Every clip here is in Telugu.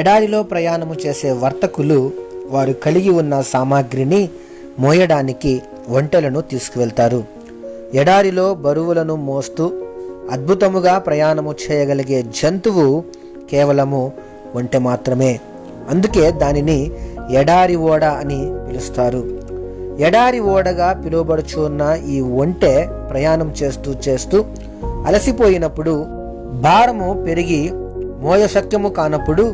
ఎడారిలో ప్రయాణము చేసే వర్తకులు వారు కలిగి ఉన్న సామాగ్రిని మోయడానికి ఒంటెలను తీసుకువెళ్తారు. ఎడారిలో బరువులను మోస్తూ అద్భుతముగా ప్రయాణము చేయగలిగే జంతువు కేవలము ఒంటె మాత్రమే. అందుకే దానిని ఎడారి ఓడ అని పిలుస్తారు. ఎడారి ఓడగా పిలువబడుచున్న ఈ ఒంటె ప్రయాణం చేస్తూ అలసిపోయినప్పుడు, భారము పెరిగి మోయశక్యము కానప్పుడు,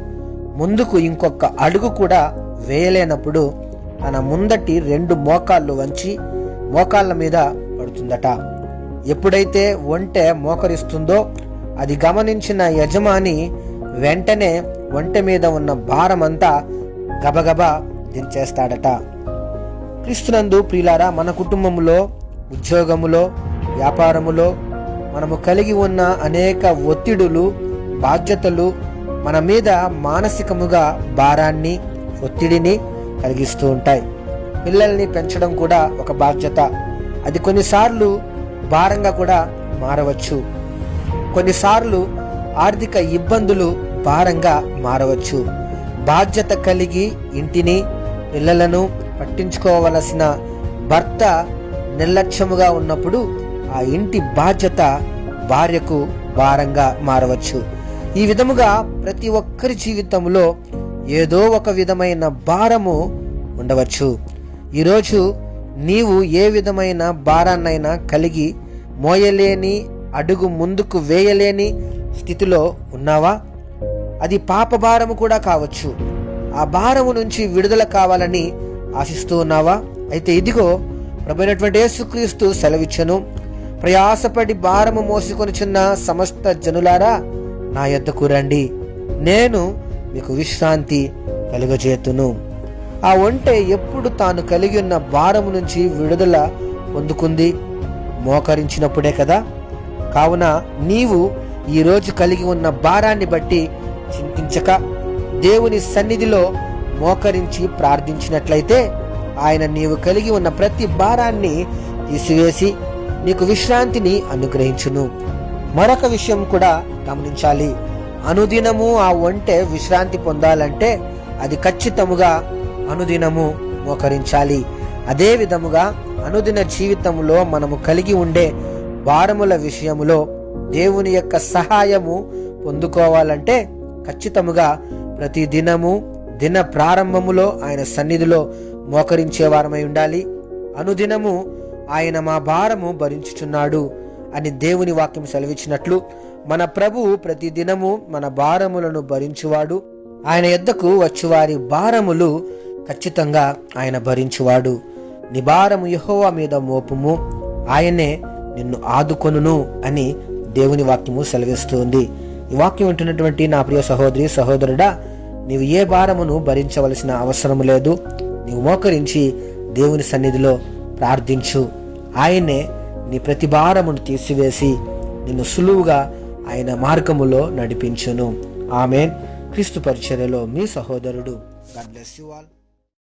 ముందుకు ఇంకొక అడుగు కూడా వేయలేనప్పుడు తన ముందటి 2 మోకాళ్ళు వంచి మోకాళ్ళ మీద పడుతుందట. ఎప్పుడైతే ఒంటె మోకరిస్తుందో అది గమనించిన యజమాని వెంటనే ఒంటె మీద ఉన్న భారమంతా గబగబా దించేస్తాడట. క్రీస్తునందు ప్రియులారా, మన కుటుంబములో, ఉద్యోగములో, వ్యాపారములో మనము కలిగి ఉన్న అనేక ఒత్తిడులు, బాధ్యతలు మన మీద మానసికముగా భారాన్ని, ఒత్తిడిని కలిగిస్తూ ఉంటాయి. పిల్లల్ని పెంచడం కూడా ఒక బాధ్యత. అది కొన్నిసార్లు భారంగా కూడా మారవచ్చు. కొన్నిసార్లు ఆర్థిక ఇబ్బందులు భారంగా మారవచ్చు. బాధ్యత కలిగి ఇంటిని, పిల్లలను పట్టించుకోవలసిన భర్త నిర్లక్ష్యముగా ఉన్నప్పుడు ఆ ఇంటి బాధ్యత భార్యకు భారంగా మారవచ్చు. ఈ విధముగా ప్రతి ఒక్కరి జీవితంలో ఏదో ఒక విధమైన భారము ఉండవచ్చు. ఈరోజు నీవు ఏ విధమైన భారాన్నైనా కలిగి మోయలేని, అడుగు ముందుకు వేయలేని స్థితిలో ఉన్నావా? అది పాప భారము కూడా కావచ్చు. ఆ భారము నుంచి విడుదల కావాలని ఆశిస్తూ ఉన్నావా? అయితే ఇదిగో ప్రభువైనటువంటి యేసుక్రీస్తు సెలవిచ్చెను, ప్రయాసపడి భారము మోసుకొనుచున్న సమస్త జనులారా నా యొద్దకు రండి, నేను మీకు విశ్రాంతి కలుగజేతును. ఆ ఒంటె ఎప్పుడు తాను కలిగి ఉన్న భారము నుంచి విడుదల పొందుకుంది? మోకరించినప్పుడే కదా. కావున నీవు ఈరోజు కలిగి ఉన్న భారాన్ని బట్టి చింతించక దేవుని సన్నిధిలో మోకరించి ప్రార్థించినట్లయితే ఆయన నీవు కలిగి ఉన్న ప్రతి భారాన్ని తీసివేసి నీకు విశ్రాంతిని అనుగ్రహించును. మరొక విషయం కూడా గమనించాలి. అనుదినము ఆ ఒంటె విశ్రాంతి పొందాలంటే అది ఖచ్చితముగా అనుదినము మోకరించాలి. అదే విధముగా అనుదిన జీవితంలో మనము కలిగి ఉండే భారముల విషయములో దేవుని యొక్క సహాయము పొందుకోవాలంటే ఖచ్చితముగా ప్రతి దినము, దిన ప్రారంభములో ఆయన సన్నిధిలో మోకరించే వారమై ఉండాలి. అనుదినము ఆయన మా భారము భరించుచున్నాడు అని దేవుని వాక్యం సెలవిచ్చినట్లు మన ప్రభువు ప్రతి దినము మన భారములను భరించువాడు. ఆయన యొద్దకు వచ్చువారి భారములు ఖచ్చితంగా ఆయన భరించువాడు. నీ భారము యెహోవా మీద మోపుము, ఆయనే నిన్ను ఆదుకొనును అని దేవుని వాక్యము సెలవిస్తుంది. ఈ వాక్యం వింటున్నటువంటి నా ప్రియ సహోదరి, సహోదరుడా, నీవు ఏ భారమును భరించవలసిన అవసరం లేదు. నీవు మోకరించి దేవుని సన్నిధిలో ప్రార్థించు. ఆయనే నీ ప్రతి భారమును తీసివేసి నిన్ను సులువుగా ఆయన మార్గములో నడిపించును. ఆమేన్. క్రీస్తు పరిచర్యలో మీ సహోదరుడు. God bless you all.